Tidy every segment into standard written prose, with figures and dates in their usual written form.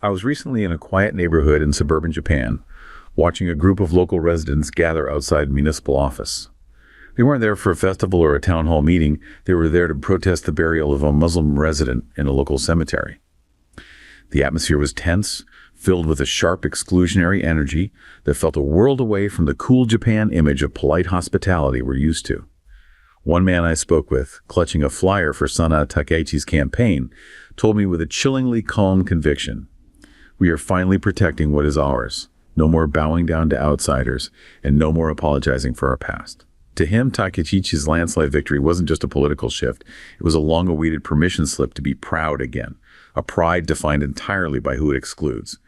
I was recently in a quiet neighborhood in suburban Japan, watching a group of local residents gather outside a municipal office. They weren't there for a festival or a town hall meeting. They were there to protest the burial of a Muslim resident in a local cemetery. The atmosphere was tense, filled with a sharp exclusionary energy that felt a world away from the cool Japan image of polite hospitality we're used to. One man I spoke with, clutching a flyer for Sana Takeichi's campaign, told me with a chillingly calm conviction, "We are finally protecting what is ours. No more bowing down to outsiders, and no more apologizing for our past." To him, Takeichi's landslide victory wasn't just a political shift. It was a long-awaited permission slip to be proud again, a pride defined entirely by who it excludes.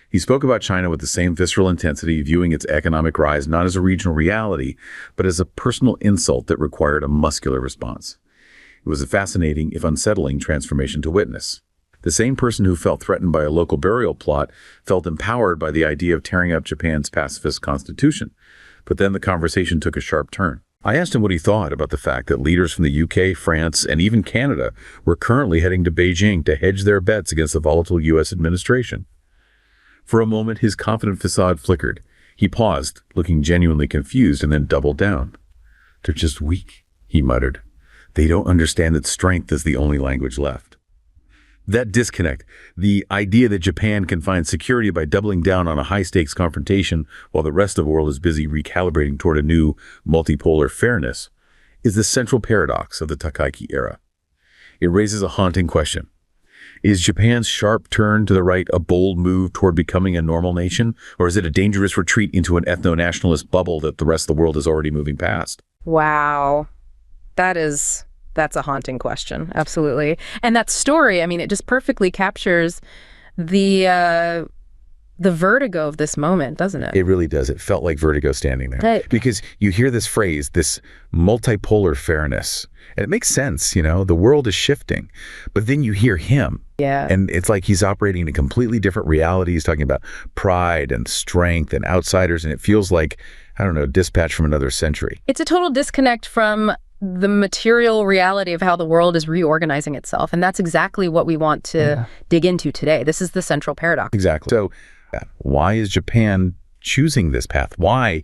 He spoke about China with the same visceral intensity, viewing its economic rise not as a regional reality, but as a personal insult that required a muscular response. It was a fascinating, if unsettling, transformation to witness. The same person who felt threatened by a local burial plot felt empowered by the idea of tearing up Japan's pacifist constitution. But then the conversation took a sharp turn. I asked him what he thought about the fact that leaders from the UK, France, and even Canada were currently heading to Beijing to hedge their bets against the volatile US administration. For a moment, his confident facade flickered. He paused, looking genuinely confused, and then doubled down. "They're just weak," he muttered. "They don't understand that strength is the only language left." That disconnect, the idea that Japan can find security by doubling down on a high-stakes confrontation while the rest of the world is busy recalibrating toward a new multipolar fairness, is the central paradox of the Takaichi era. It raises a haunting question. Is Japan's sharp turn to the right a bold move toward becoming a normal nation, or is it a dangerous retreat into an ethno-nationalist bubble that the rest of the world is already moving past? Wow. That's a haunting question. Absolutely. And that story, I mean, it just perfectly captures the vertigo of this moment, doesn't it? It really does. It felt like vertigo standing there. Right. Because you hear this phrase, this multipolar fairness, and it makes sense, the world is shifting. But then you hear him. Yeah. And it's like he's operating in a completely different reality. He's talking about pride and strength and outsiders, and it feels like, I don't know, dispatch from another century. It's a total disconnect from the material reality of how the world is reorganizing itself. And that's exactly what we want to dig into today. This is the central paradox. Exactly. So why is Japan choosing this path? Why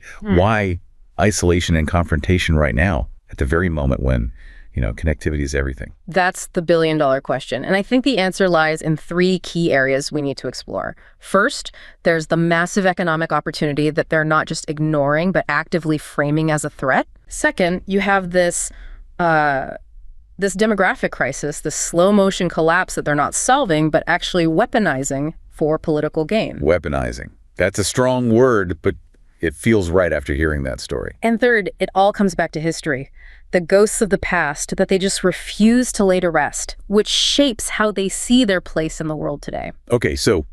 isolation and confrontation right now at the very moment when, connectivity is everything? That's the billion-dollar question. And I think the answer lies in three key areas we need to explore. First, there's the massive economic opportunity that they're not just ignoring, but actively framing as a threat. Second, you have this demographic crisis, this slow-motion collapse that they're not solving, but actually weaponizing for political gain. Weaponizing. That's a strong word, but it feels right after hearing that story. And third, it all comes back to history. The ghosts of the past that they just refuse to lay to rest, which shapes how they see their place in the world today. Okay, so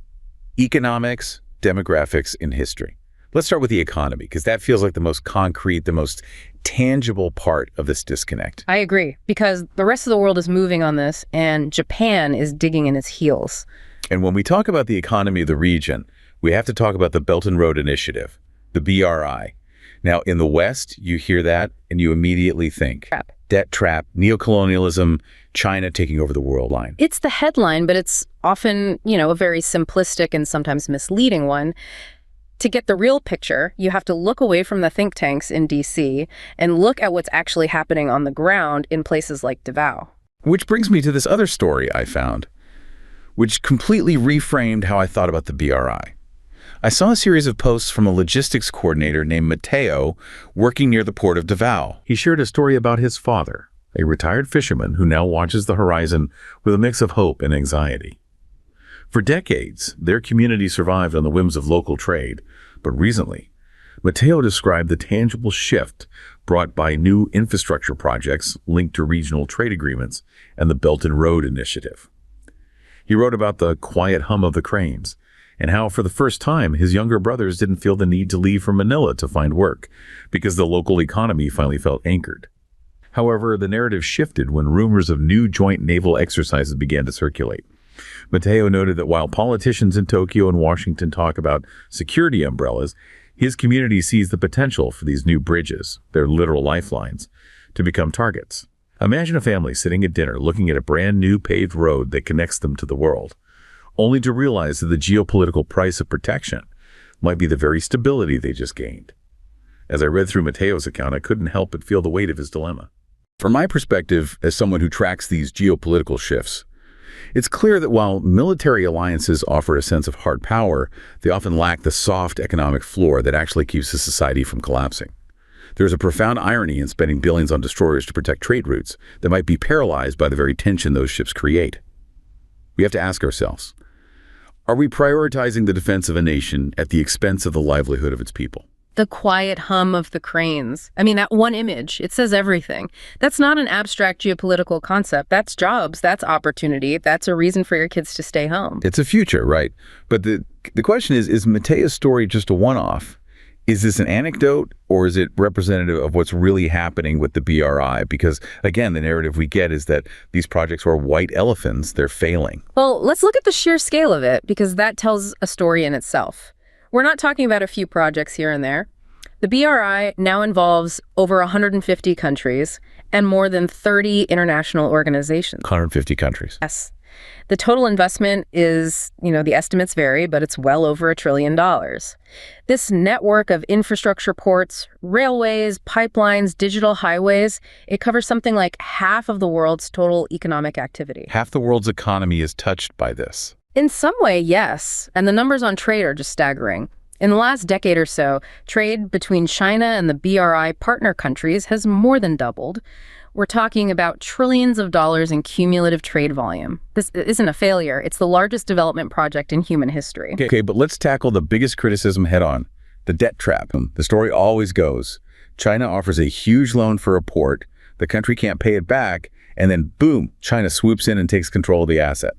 economics, demographics, and history. Let's start with the economy, because that feels like the most concrete, the most tangible part of this disconnect. I agree, because the rest of the world is moving on this, and Japan is digging in its heels. And when we talk about the economy of the region, we have to talk about the Belt and Road Initiative, the BRI. Now, in the West, you hear that, and you immediately think debt trap, neocolonialism, China taking over the world line. It's the headline, but it's often, a very simplistic and sometimes misleading one. To get the real picture, you have to look away from the think tanks in D.C. and look at what's actually happening on the ground in places like Davao. Which brings me to this other story I found, which completely reframed how I thought about the BRI. I saw a series of posts from a logistics coordinator named Mateo working near the port of Davao. He shared a story about his father, a retired fisherman who now watches the horizon with a mix of hope and anxiety. For decades, their community survived on the whims of local trade, but recently, Mateo described the tangible shift brought by new infrastructure projects linked to regional trade agreements and the Belt and Road Initiative. He wrote about the quiet hum of the cranes, and how for the first time his younger brothers didn't feel the need to leave for Manila to find work, because the local economy finally felt anchored. However, the narrative shifted when rumors of new joint naval exercises began to circulate. Mateo noted that while politicians in Tokyo and Washington talk about security umbrellas, his community sees the potential for these new bridges, their literal lifelines, to become targets. Imagine a family sitting at dinner looking at a brand new paved road that connects them to the world, only to realize that the geopolitical price of protection might be the very stability they just gained. As I read through Matteo's account, I couldn't help but feel the weight of his dilemma. From my perspective, as someone who tracks these geopolitical shifts, it's clear that while military alliances offer a sense of hard power, they often lack the soft economic floor that actually keeps a society from collapsing. There's a profound irony in spending billions on destroyers to protect trade routes that might be paralyzed by the very tension those ships create. We have to ask ourselves, are we prioritizing the defense of a nation at the expense of the livelihood of its people? The quiet hum of the cranes. I mean, that one image, it says everything. That's not an abstract geopolitical concept. That's jobs, that's opportunity, that's a reason for your kids to stay home. It's a future, right? But the question is Matteo's story just a one-off? Is this an anecdote, or is it representative of what's really happening with the BRI? Because, again, the narrative we get is that these projects are white elephants, they're failing. Well, let's look at the sheer scale of it, because that tells a story in itself. We're not talking about a few projects here and there. The BRI now involves over 150 countries and more than 30 international organizations. 150 countries. Yes. The total investment is, the estimates vary, but it's well over $1 trillion. This network of infrastructure ports, railways, pipelines, digital highways, it covers something like half of the world's total economic activity. Half the world's economy is touched by this. In some way, yes. And the numbers on trade are just staggering. In the last decade or so, trade between China and the BRI partner countries has more than doubled. We're talking about trillions of dollars in cumulative trade volume. This isn't a failure. It's the largest development project in human history. Okay, but let's tackle the biggest criticism head on, the debt trap. The story always goes, China offers a huge loan for a port, the country can't pay it back, and then boom, China swoops in and takes control of the asset.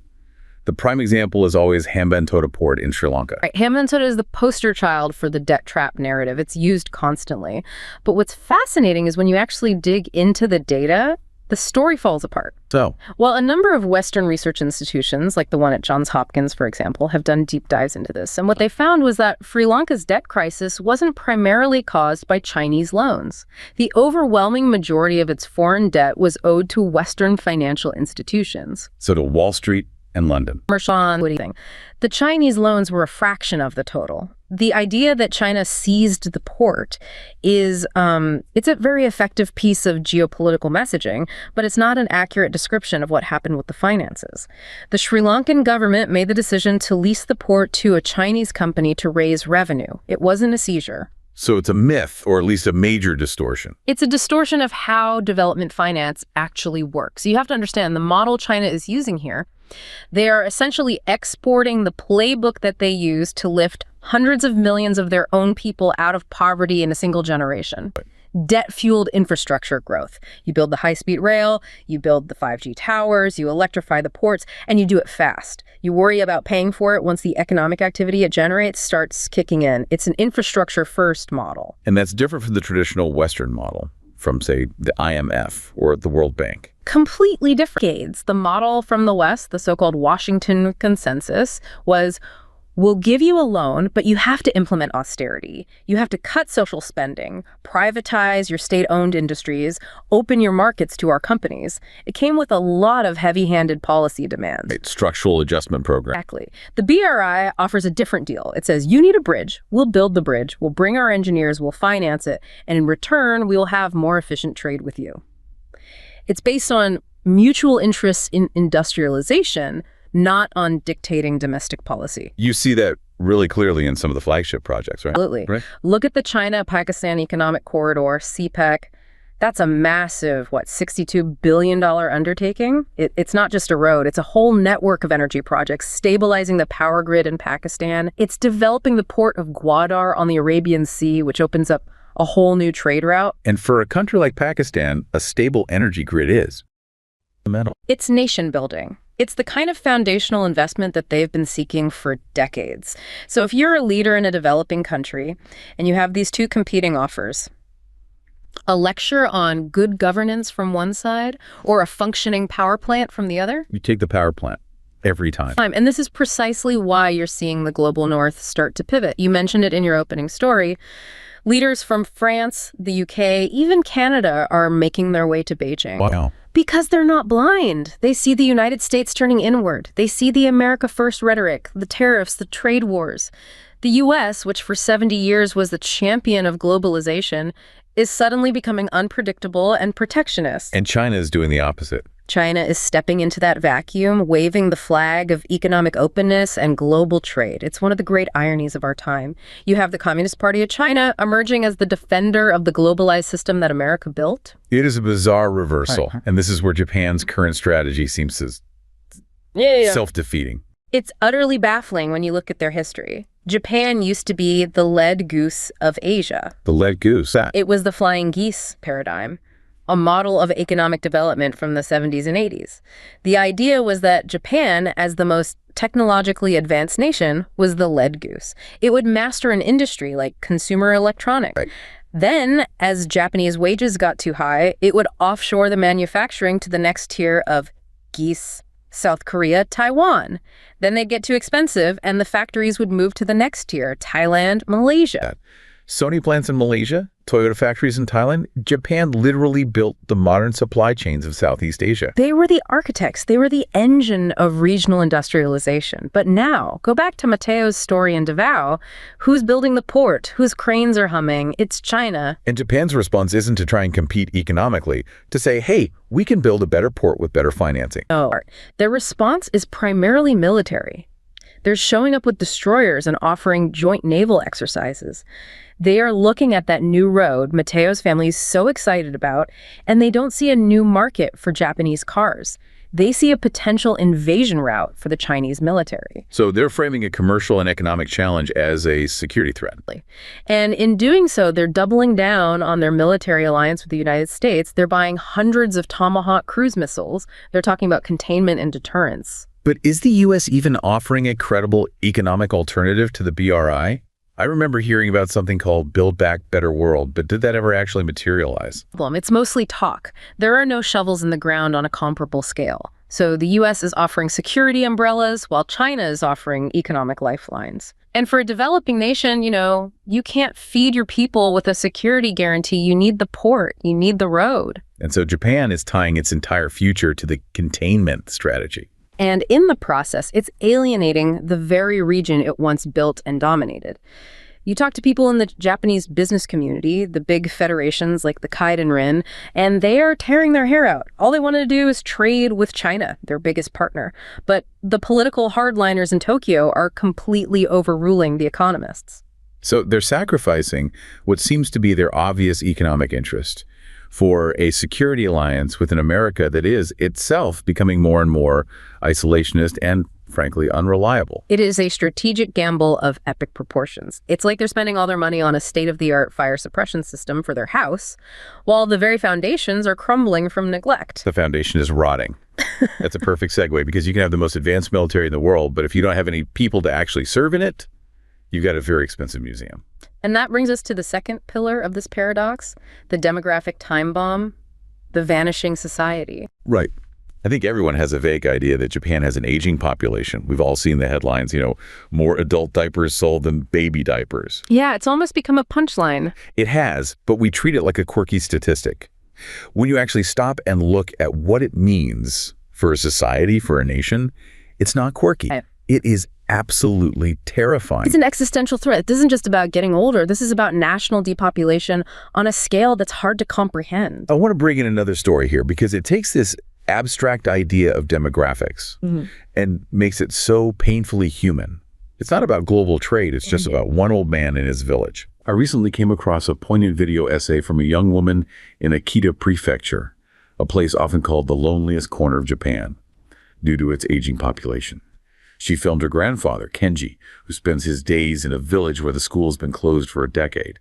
The prime example is always Hambantota Port in Sri Lanka. Right. Hambantota is the poster child for the debt trap narrative. It's used constantly. But what's fascinating is when you actually dig into the data, the story falls apart. So? Well, a number of Western research institutions, like the one at Johns Hopkins, for example, have done deep dives into this. And what they found was that Sri Lanka's debt crisis wasn't primarily caused by Chinese loans. The overwhelming majority of its foreign debt was owed to Western financial institutions. So to Wall Street and London. The Chinese loans were a fraction of the total. The idea that China seized the port is, it's a very effective piece of geopolitical messaging, but it's not an accurate description of what happened with the finances. The Sri Lankan government made the decision to lease the port to a Chinese company to raise revenue. It wasn't a seizure. So it's a myth, or at least a major distortion. It's a distortion of how development finance actually works. You have to understand the model China is using here. They are essentially exporting the playbook that they use to lift hundreds of millions of their own people out of poverty in a single generation. Debt-fueled infrastructure growth. You build the high-speed rail, you build the 5G towers, you electrify the ports, and you do it fast. You worry about paying for it once the economic activity it generates starts kicking in. It's an infrastructure-first model. And that's different from the traditional Western model, from, say, the IMF or the World Bank. Completely different. The model from the West, the so-called Washington Consensus, was, we'll give you a loan, but you have to implement austerity. You have to cut social spending, privatize your state-owned industries, open your markets to our companies. It came with a lot of heavy-handed policy demands. Right, structural adjustment program. Exactly. The BRI offers a different deal. It says, you need a bridge. We'll build the bridge. We'll bring our engineers. We'll finance it. And in return, we'll have more efficient trade with you. It's based on mutual interests in industrialization, not on dictating domestic policy. You see that really clearly in some of the flagship projects, right? Absolutely. Right. Look at the China-Pakistan Economic Corridor, CPEC. That's a massive, $62 billion undertaking. It's not just a road. It's a whole network of energy projects, stabilizing the power grid in Pakistan. It's developing the port of Gwadar on the Arabian Sea, which opens up a whole new trade route. And for a country like Pakistan, a stable energy grid is fundamental. It's nation building. It's the kind of foundational investment that they've been seeking for decades. So if you're a leader in a developing country and you have these two competing offers, a lecture on good governance from one side or a functioning power plant from the other, You take the power plant every time. And this is precisely why you're seeing the global north start to pivot. You mentioned it in your opening story. Leaders from France, the UK, even Canada are making their way to Beijing. Wow. Because they're not blind. They see the United States turning inward. They see the America First rhetoric, the tariffs, the trade wars. The U.S., which for 70 years was the champion of globalization, is suddenly becoming unpredictable and protectionist. And China is doing the opposite. China is stepping into that vacuum, waving the flag of economic openness and global trade. It's one of the great ironies of our time. You have the Communist Party of China emerging as the defender of the globalized system that America built. It is a bizarre reversal, and this is where Japan's current strategy seems to self-defeating. It's utterly baffling when you look at their history. Japan used to be the lead goose of Asia. The lead goose. It was the flying geese paradigm, a model of economic development from the 70s and 80s. The idea was that Japan, as the most technologically advanced nation, was the lead goose. It would master an industry like consumer electronics. Right. Then, as Japanese wages got too high, it would offshore the manufacturing to the next tier of geese, South Korea, Taiwan. Then they'd get too expensive, and the factories would move to the next tier, Thailand, Malaysia. Sony plants in Malaysia, Toyota factories in Thailand. Japan literally built the modern supply chains of Southeast Asia. They were the architects. They were the engine of regional industrialization. But now, go back to Mateo's story in Davao. Who's building the port? Whose cranes are humming? It's China. And Japan's response isn't to try and compete economically, to say, hey, we can build a better port with better financing. No, their response is primarily military. They're showing up with destroyers and offering joint naval exercises. They are looking at that new road Mateo's family is so excited about, and they don't see a new market for Japanese cars. They see a potential invasion route for the Chinese military. So they're framing a commercial and economic challenge as a security threat. And in doing so, they're doubling down on their military alliance with the United States. They're buying hundreds of Tomahawk cruise missiles. They're talking about containment and deterrence. But is the U.S. even offering a credible economic alternative to the BRI? I remember hearing about something called Build Back Better World, but did that ever actually materialize? It's mostly talk. There are no shovels in the ground on a comparable scale. So the U.S. is offering security umbrellas while China is offering economic lifelines. And for a developing nation, you can't feed your people with a security guarantee. You need the port. You need the road. And so Japan is tying its entire future to the containment strategy. And in the process, it's alienating the very region it once built and dominated. You talk to people in the Japanese business community, the big federations like the Kaidenrin, and they are tearing their hair out. All they want to do is trade with China, their biggest partner. But the political hardliners in Tokyo are completely overruling the economists. So they're sacrificing what seems to be their obvious economic interest for a security alliance with an America that is itself becoming more and more isolationist and, frankly, unreliable. It is a strategic gamble of epic proportions. It's like they're spending all their money on a state-of-the-art fire suppression system for their house, while the very foundations are crumbling from neglect. The foundation is rotting. That's a perfect segue, because you can have the most advanced military in the world, but if you don't have any people to actually serve in it, you've got a very expensive museum. And that brings us to the second pillar of this paradox, the demographic time bomb, the vanishing society. Right. I think everyone has a vague idea that Japan has an aging population. We've all seen the headlines, more adult diapers sold than baby diapers. Yeah, it's almost become a punchline. It has, but we treat it like a quirky statistic. When you actually stop and look at what it means for a society, for a nation, it's not quirky. It is absolutely terrifying. It's an existential threat. This isn't just about getting older. This is about national depopulation on a scale that's hard to comprehend. I want to bring in another story here, because it takes this abstract idea of demographics and makes it so painfully human. It's not about global trade. It's just about one old man in his village. I recently came across a poignant video essay from a young woman in Akita Prefecture, a place often called the loneliest corner of Japan due to its aging population. She filmed her grandfather, Kenji, who spends his days in a village where the school has been closed for a decade.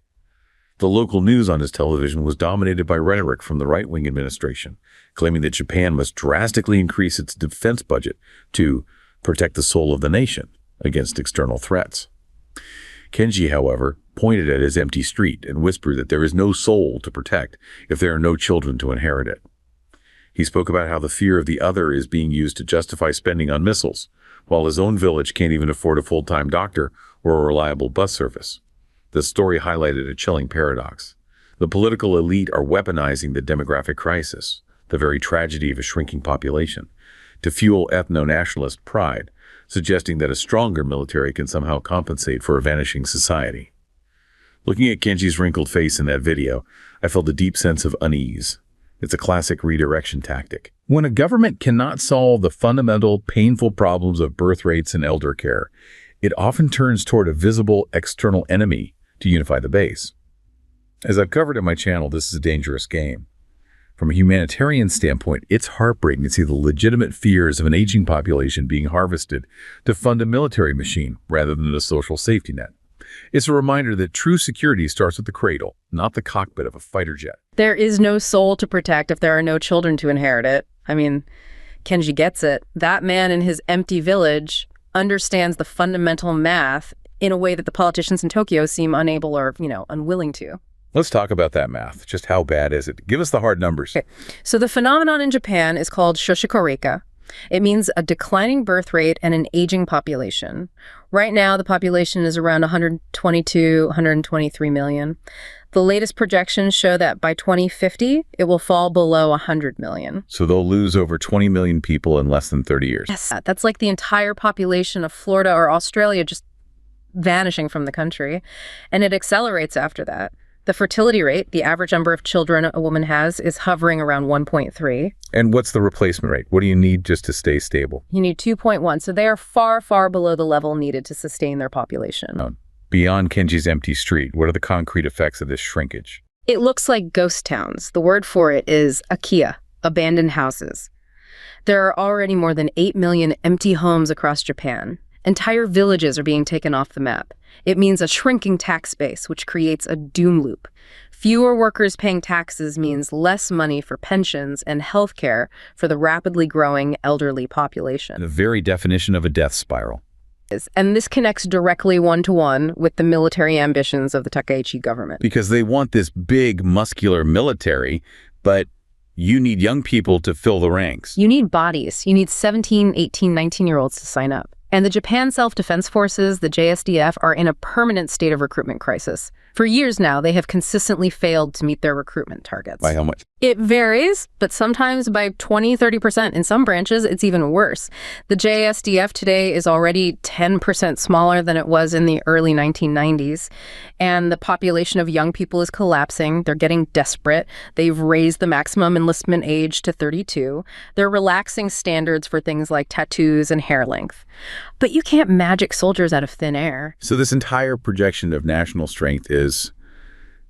The local news on his television was dominated by rhetoric from the right-wing administration, claiming that Japan must drastically increase its defense budget to protect the soul of the nation against external threats. Kenji, however, pointed at his empty street and whispered that there is no soul to protect if there are no children to inherit it. He spoke about how the fear of the other is being used to justify spending on missiles, while his own village can't even afford a full-time doctor or a reliable bus service. The story highlighted a chilling paradox. The political elite are weaponizing the demographic crisis. the very tragedy of a shrinking population, to fuel ethno-nationalist pride, suggesting that a stronger military can somehow compensate for a vanishing society. Looking at Kenji's wrinkled face in that video, I felt a deep sense of unease. It's a classic redirection tactic. When a government cannot solve the fundamental, painful problems of birth rates and elder care, it often turns toward a visible external enemy to unify the base. As I've covered in my channel, this is a dangerous game. From a humanitarian standpoint, it's heartbreaking to see the legitimate fears of an aging population being harvested to fund a military machine rather than a social safety net. It's a reminder that true security starts at the cradle, not the cockpit of a fighter jet. There is no soul to protect if there are no children to inherit it. I mean, Kenji gets it. That man in his empty village understands the fundamental math in a way that the politicians in Tokyo seem unable or, unwilling to. Let's talk about that math. Just how bad is it? Give us the hard numbers. Okay. So the phenomenon in Japan is called shoshikoreika. It means a declining birth rate and an aging population. Right now, the population is around 122, 123 million. The latest projections show that by 2050, it will fall below 100 million. So they'll lose over 20 million people in less than 30 years. Yes, that's like the entire population of Florida or Australia just vanishing from the country. And it accelerates after that. The fertility rate, the average number of children a woman has, is hovering around 1.3. And what's the replacement rate? What do you need just to stay stable? You need 2.1. So they are far, far below the level needed to sustain their population. Beyond Kenji's empty street, what are the concrete effects of this shrinkage? It looks like ghost towns. The word for it is akiya, abandoned houses. There are already more than 8 million empty homes across Japan. Entire villages are being taken off the map. It means a shrinking tax base, which creates a doom loop. Fewer workers paying taxes means less money for pensions and health care for the rapidly growing elderly population. The very definition of a death spiral. And this connects directly one-to-one with the military ambitions of the Takaichi government. Because they want this big, muscular military, but you need young people to fill the ranks. You need bodies. You need 17, 18, 19-year-olds to sign up. And the Japan Self-Defense Forces, the JSDF, are in a permanent state of recruitment crisis. For years now, they have consistently failed to meet their recruitment targets. By how much? It varies, but sometimes by 20, 30%. In some branches, it's even worse. The JSDF today is already 10% smaller than it was in the early 1990s. And the population of young people is collapsing. They're getting desperate. They've raised the maximum enlistment age to 32. They're relaxing standards for things like tattoos and hair length. But you can't magic soldiers out of thin air. So this entire projection of national strength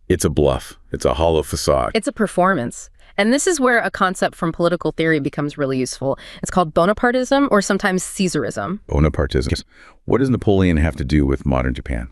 it's a bluff. It's a hollow facade. It's a performance. And this is where a concept from political theory becomes really useful. It's called Bonapartism or sometimes Caesarism. Bonapartism. What does Napoleon have to do with modern Japan?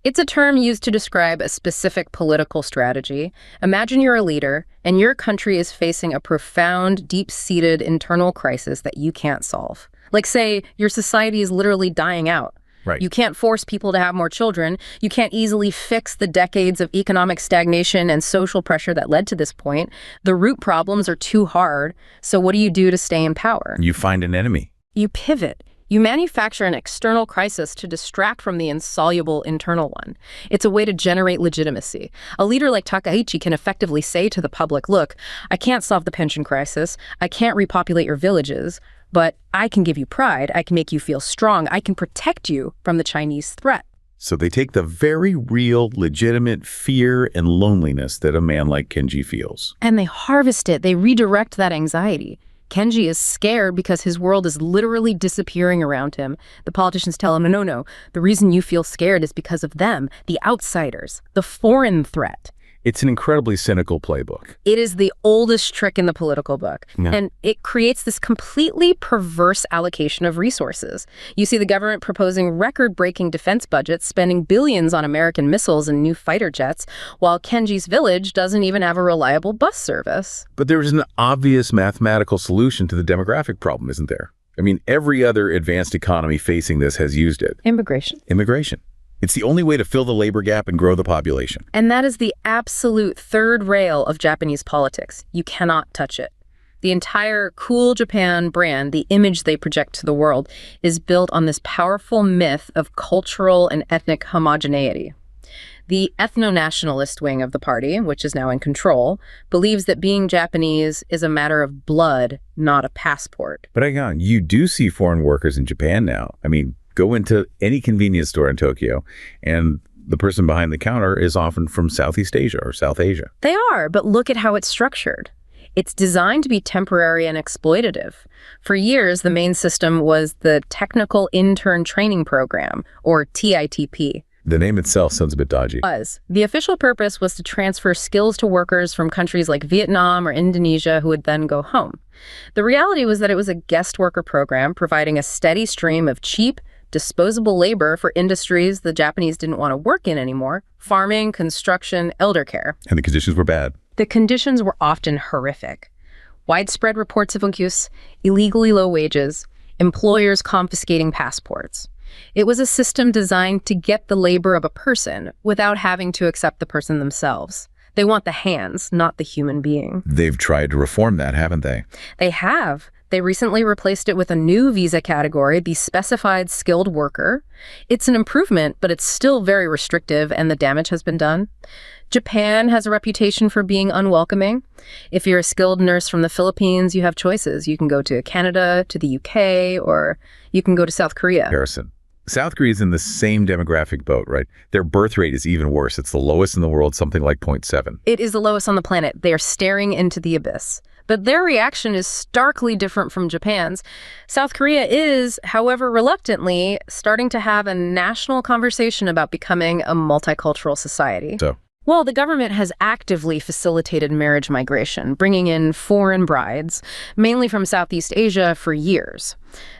It's a term used to describe a specific political strategy. Imagine you're a leader and your country is facing a profound, deep-seated internal crisis that you can't solve. Like, say, your society is literally dying out. Right. You can't force people to have more children. You can't easily fix the decades of economic stagnation and social pressure that led to this point. The root problems are too hard. So what do you do to stay in power? You find an enemy. You pivot. You manufacture an external crisis to distract from the insoluble internal one. It's a way to generate legitimacy. A leader like Takaichi can effectively say to the public, look, I can't solve the pension crisis. I can't repopulate your villages. But I can give you pride, I can make you feel strong, I can protect you from the Chinese threat. So they take the very real, legitimate fear and loneliness that a man like Kenji feels. And they harvest it, they redirect that anxiety. Kenji is scared because his world is literally disappearing around him. The politicians tell him, no, the reason you feel scared is because of them, the outsiders, the foreign threat. It's an incredibly cynical playbook. It is the oldest trick in the political book. Yeah. And it creates this completely perverse allocation of resources. You see the government proposing record-breaking defense budgets, spending billions on American missiles and new fighter jets, while Kenji's village doesn't even have a reliable bus service. But there is an obvious mathematical solution to the demographic problem, isn't there? I mean, every other advanced economy facing this has used it. Immigration. It's the only way to fill the labor gap and grow the population. And that is the absolute third rail of Japanese politics. You cannot touch it. The entire cool Japan brand, the image they project to the world, is built on this powerful myth of cultural and ethnic homogeneity. The ethno-nationalist wing of the party, which is now in control, believes that being Japanese is a matter of blood, not a passport. But hang on, you do see foreign workers in Japan now. I mean, go into any convenience store in Tokyo, and the person behind the counter is often from Southeast Asia or South Asia. They are, but look at how it's structured. It's designed to be temporary and exploitative. For years, the main system was the Technical Intern Training Program, or TITP. The name itself sounds a bit dodgy. The official purpose was to transfer skills to workers from countries like Vietnam or Indonesia who would then go home. The reality was that it was a guest worker program providing a steady stream of cheap, disposable labor for industries the Japanese didn't want to work in anymore: farming, construction, elder care. And the conditions were bad. The conditions were often horrific. Widespread reports of abuse, illegally low wages, employers confiscating passports. It was a system designed to get the labor of a person without having to accept the person themselves. They want the hands, not the human being. They've tried to reform that, haven't they? They have. They recently replaced it with a new visa category, the specified skilled worker. It's an improvement, but it's still very restrictive, and the damage has been done. Japan has a reputation for being unwelcoming. If you're a skilled nurse from the Philippines, you have choices. You can go to Canada, to the UK, or you can go to South Korea. Harrison. South Korea is in the same demographic boat, right? Their birth rate is even worse. It's the lowest in the world, something like 0.7. It is the lowest on the planet. They are staring into the abyss. But their reaction is starkly different from Japan's. South Korea is, however reluctantly, starting to have a national conversation about becoming a multicultural society. So? Well, the government has actively facilitated marriage migration, bringing in foreign brides, mainly from Southeast Asia, for years.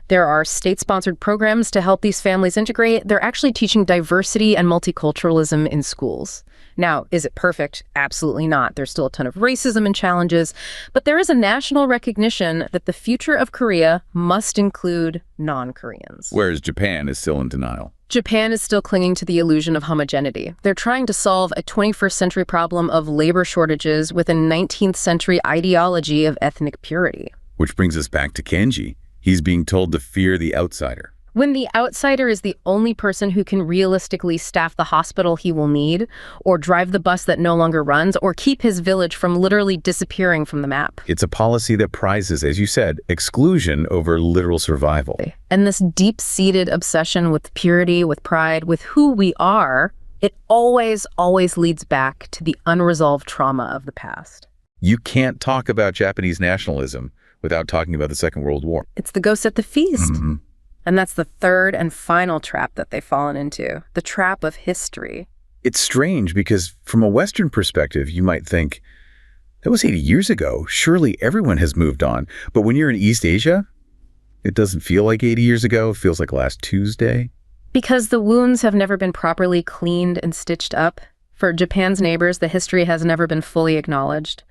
There are state-sponsored programs to help these families integrate. They're actually teaching diversity and multiculturalism in schools. Now, is it perfect? Absolutely not. There's still a ton of racism and challenges, but there is a national recognition that the future of Korea must include non-Koreans. Whereas Japan is still in denial. Japan is still clinging to the illusion of homogeneity. They're trying to solve a 21st century problem of labor shortages with a 19th century ideology of ethnic purity. Which brings us back to Kenji. He's being told to fear the outsider. When the outsider is the only person who can realistically staff the hospital he will need, or drive the bus that no longer runs, or keep his village from literally disappearing from the map. It's a policy that prizes, as you said, exclusion over literal survival. And this deep-seated obsession with purity, with pride, with who we are, it always leads back to the unresolved trauma of the past. You can't talk about Japanese nationalism without talking about the Second World War. It's the ghost at the feast. Mm-hmm. And that's the third and final trap that they've fallen into, the trap of history. It's strange because from a Western perspective, you might think, that was 80 years ago. Surely everyone has moved on. But when you're in East Asia, it doesn't feel like 80 years ago. It feels like last Tuesday. Because the wounds have never been properly cleaned and stitched up. For Japan's neighbors, the history has never been fully acknowledged.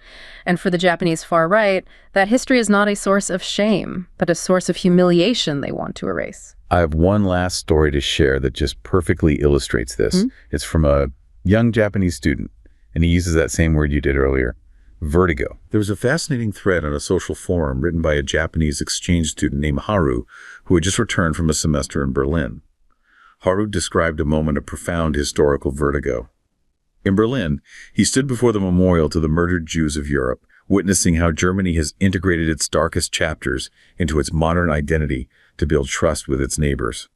And for the Japanese far right, that history is not a source of shame, but a source of humiliation they want to erase. I have one last story to share that just perfectly illustrates this. It's from a young Japanese student, and he uses that same word you did earlier, vertigo. There was a fascinating thread on a social forum written by a Japanese exchange student named Haru, who had just returned from a semester in Berlin. Haru described a moment of profound historical vertigo. In Berlin, he stood before the memorial to the murdered Jews of Europe, witnessing how Germany has integrated its darkest chapters into its modern identity to build trust with its neighbors.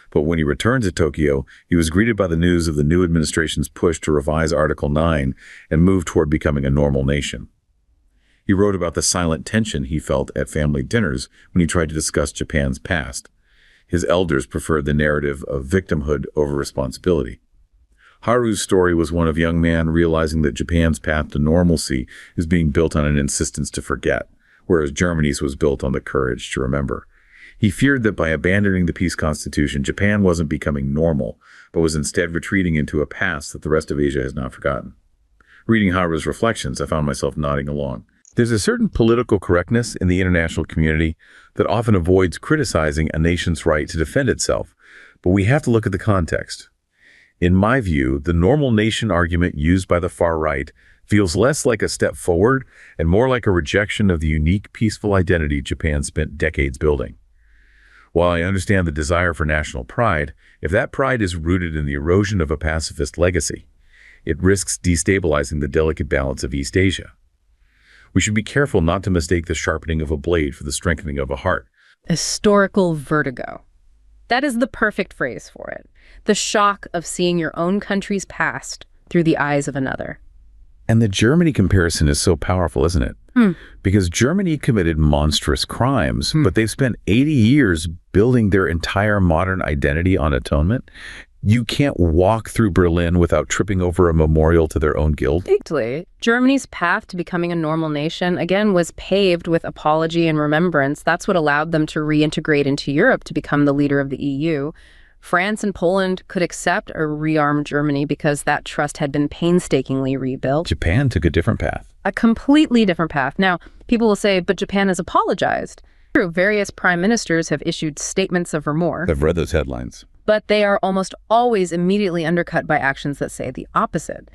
But when he returned to Tokyo, he was greeted by the news of the new administration's push to revise Article 9 and move toward becoming a normal nation. He wrote about the silent tension he felt at family dinners when he tried to discuss Japan's past. His elders preferred the narrative of victimhood over responsibility. Haru's story was one of a young man realizing that Japan's path to normalcy is being built on an insistence to forget, whereas Germany's was built on the courage to remember. He feared that by abandoning the peace constitution, Japan wasn't becoming normal, but was instead retreating into a past that the rest of Asia has not forgotten. Reading Haru's reflections, I found myself nodding along. There's a certain political correctness in the international community that often avoids criticizing a nation's right to defend itself, but we have to look at the context. In my view, the normal nation argument used by the far right feels less like a step forward and more like a rejection of the unique, peaceful identity Japan spent decades building. While I understand the desire for national pride, if that pride is rooted in the erosion of a pacifist legacy, It risks destabilizing the delicate balance of East Asia. We should be careful not to mistake the sharpening of a blade for the strengthening of a heart. Historical vertigo. That is the perfect phrase for it. The shock of seeing your own country's past through the eyes of another. And the Germany comparison is so powerful, isn't it? Because Germany committed monstrous crimes, but they've spent 80 years building their entire modern identity on atonement. You can't walk through Berlin without tripping over a memorial to their own guilt. Exactly. Germany's path to becoming a normal nation, again, was paved with apology and remembrance. That's what allowed them to reintegrate into Europe to become the leader of the EU. France and Poland could accept or rearm Germany because that trust had been painstakingly rebuilt. Japan took a different path. A completely different path. Now, people will say, but Japan has apologized. True, various prime ministers have issued statements of remorse. I've read those headlines. But they are almost always immediately undercut by actions that say the opposite.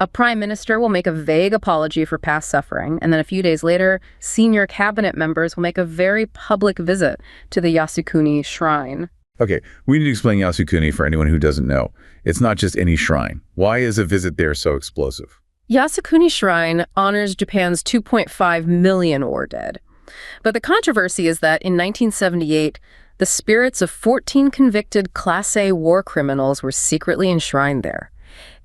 A prime minister will make a vague apology for past suffering, and then a few days later, senior cabinet members will make a very public visit to the Yasukuni shrine. Okay, we need to explain Yasukuni for anyone who doesn't know. It's not just any shrine. Why is a visit there so explosive? Yasukuni Shrine honors Japan's 2.5 million war dead. But the controversy is that in 1978, the spirits of 14 convicted Class A war criminals were secretly enshrined there.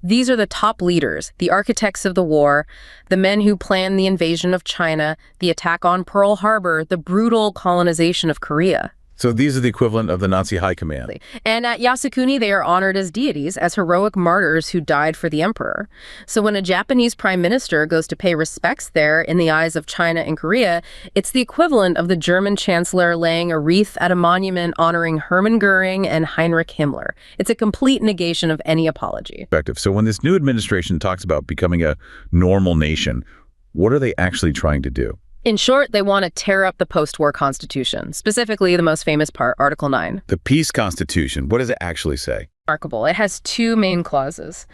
These are the top leaders, the architects of the war, the men who planned the invasion of China, the attack on Pearl Harbor, the brutal colonization of Korea. So these are the equivalent of the Nazi high command. And at Yasukuni, they are honored as deities, as heroic martyrs who died for the emperor. So when a Japanese prime minister goes to pay respects there in the eyes of China and Korea, it's the equivalent of the German chancellor laying a wreath at a monument honoring Hermann Goering and Heinrich Himmler. It's a complete negation of any apology. So when this new administration talks about becoming a normal nation, what are they actually trying to do? In short, they want to tear up the post-war constitution, specifically the most famous part, Article 9. The peace constitution, what does it actually say? Remarkable. It has two main clauses.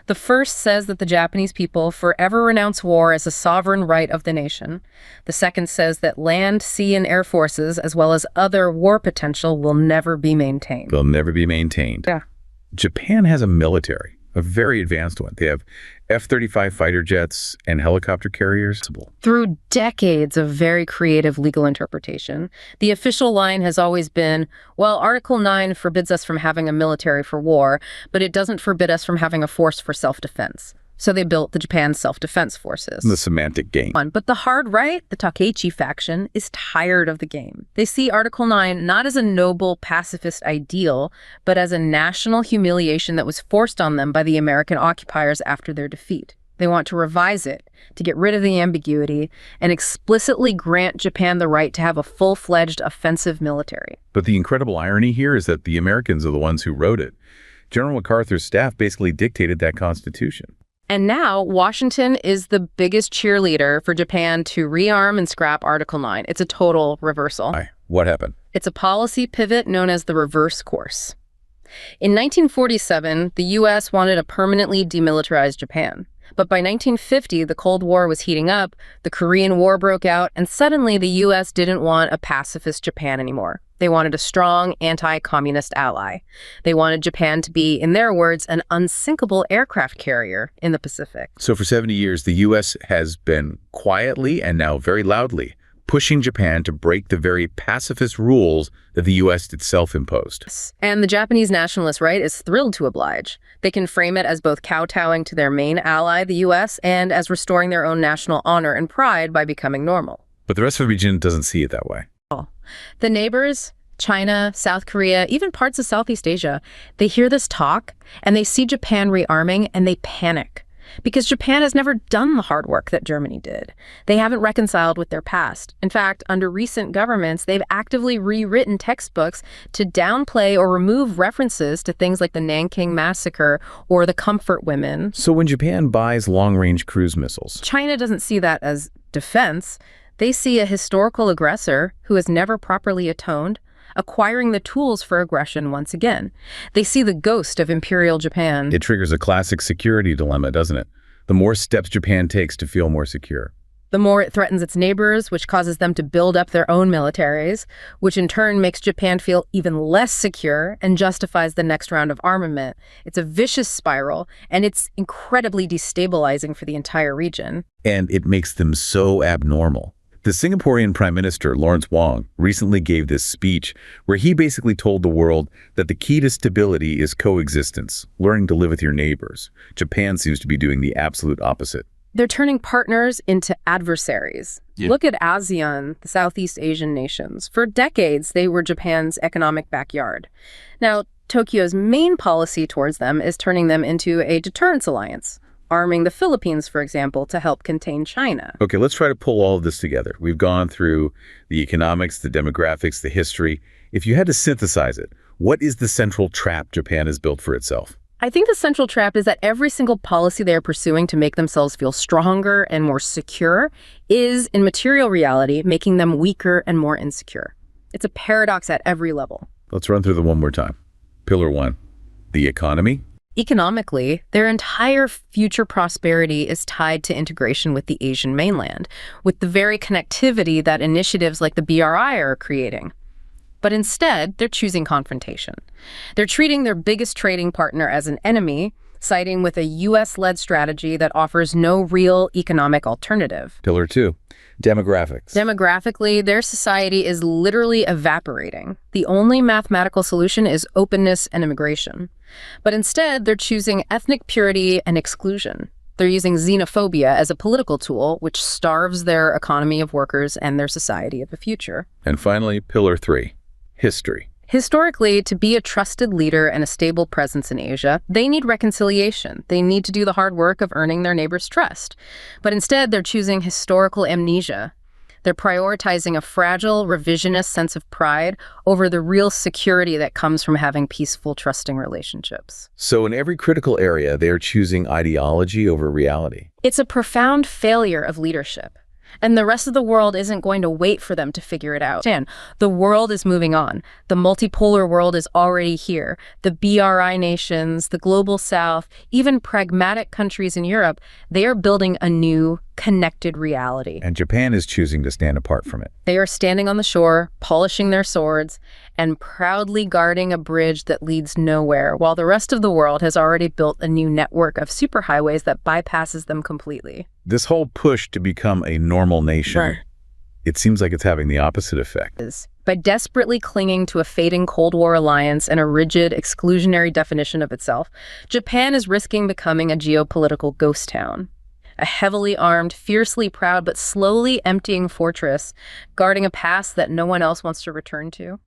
The first says that the Japanese people forever renounce war as a sovereign right of the nation. The second says that land, sea, and air forces, as well as other war potential, will never be maintained. They'll never be maintained. Yeah. Japan has a military, a very advanced one. They have F-35 fighter jets and helicopter carriers. Through decades of very creative legal interpretation, the official line has always been, well, Article 9 forbids us from having a military for war, but it doesn't forbid us from having a force for self-defense. So they built the Japan Self-Defense Forces. The semantic game. But the hard right, the Takeichi faction, is tired of the game. They see Article 9 not as a noble pacifist ideal, but as a national humiliation that was forced on them by the American occupiers after their defeat. They want to revise it, to get rid of the ambiguity, and explicitly grant Japan the right to have a full-fledged offensive military. But the incredible irony here is that the Americans are the ones who wrote it. General MacArthur's staff basically dictated that constitution. And now, Washington is the biggest cheerleader for Japan to rearm and scrap Article 9. It's a total reversal. Why? What happened? It's a policy pivot known as the reverse course. In 1947, the U.S. wanted to permanently demilitarize Japan. But by 1950, the Cold War was heating up, the Korean War broke out, and suddenly the U.S. didn't want a pacifist Japan anymore. They wanted a strong anti-communist ally. They wanted Japan to be, in their words, an unsinkable aircraft carrier in the Pacific. So for 70 years, the U.S. has been quietly and now very loudly pushing Japan to break the very pacifist rules that the U.S. itself imposed. And the Japanese nationalist right is thrilled to oblige. They can frame it as both kowtowing to their main ally, the U.S., and as restoring their own national honor and pride by becoming normal. But the rest of the region doesn't see it that way. The neighbors, China, South Korea, even parts of Southeast Asia, they hear this talk and they see Japan rearming and they panic because Japan has never done the hard work that Germany did. They haven't reconciled with their past. In fact, under recent governments, they've actively rewritten textbooks to downplay or remove references to things like the Nanking Massacre or the Comfort Women. So when Japan buys long-range cruise missiles, China doesn't see that as defense. They see a historical aggressor who has never properly atoned, acquiring the tools for aggression once again. They see the ghost of Imperial Japan. it triggers a classic security dilemma, doesn't it? The more steps Japan takes to feel more secure. the more it threatens its neighbors, which causes them to build up their own militaries, which in turn makes Japan feel even less secure and justifies the next round of armament. It's a vicious spiral, and it's incredibly destabilizing for the entire region. And it makes them so abnormal. The Singaporean Prime Minister, Lawrence Wong, recently gave this speech where he basically told the world that the key to stability is coexistence, learning to live with your neighbors. Japan seems to be doing the absolute opposite. They're turning partners into adversaries. Yeah. Look at ASEAN, the Southeast Asian nations. For decades, they were Japan's economic backyard. Now, Tokyo's main policy towards them is turning them into a deterrence alliance, arming the Philippines, for example, to help contain China. Okay, let's try to pull all of this together. We've gone through the economics, the demographics, the history. If you had to synthesize it, what is the central trap Japan has built for itself? I think the central trap is that every single policy they are pursuing to make themselves feel stronger and more secure is, in material reality, making them weaker and more insecure. It's a paradox at every level. Let's run through them one more time. Pillar 1, the economy. Economically, their entire future prosperity is tied to integration with the Asian mainland, with the very connectivity that initiatives like the BRI are creating. But instead, they're choosing confrontation. They're treating their biggest trading partner as an enemy, siding with a U.S.-led strategy that offers no real economic alternative. Pillar 2, demographics. Demographically, their society is literally evaporating. The only mathematical solution is openness and immigration. But instead, they're choosing ethnic purity and exclusion. They're using xenophobia as a political tool, which starves their economy of workers and their society of the future. And finally, Pillar 3, history. Historically, to be a trusted leader and a stable presence in Asia, they need reconciliation. They need to do the hard work of earning their neighbors' trust. But instead, they're choosing historical amnesia. They're prioritizing a fragile, revisionist sense of pride over the real security that comes from having peaceful, trusting relationships. So in every critical area, they are choosing ideology over reality. It's a profound failure of leadership. And the rest of the world isn't going to wait for them to figure it out. The world is moving on. The multipolar world is already here. The BRI nations, the global south, even pragmatic countries in Europe, they are building a new, connected reality. And Japan is choosing to stand apart from it. They are standing on the shore, polishing their swords, and proudly guarding a bridge that leads nowhere, while the rest of the world has already built a new network of superhighways that bypasses them completely. This whole push to become a normal nation, it seems like it's having the opposite effect. By desperately clinging to a fading Cold War alliance and a rigid, exclusionary definition of itself, Japan is risking becoming a geopolitical ghost town. A heavily armed, fiercely proud, but slowly emptying fortress, guarding a past that no one else wants to return to.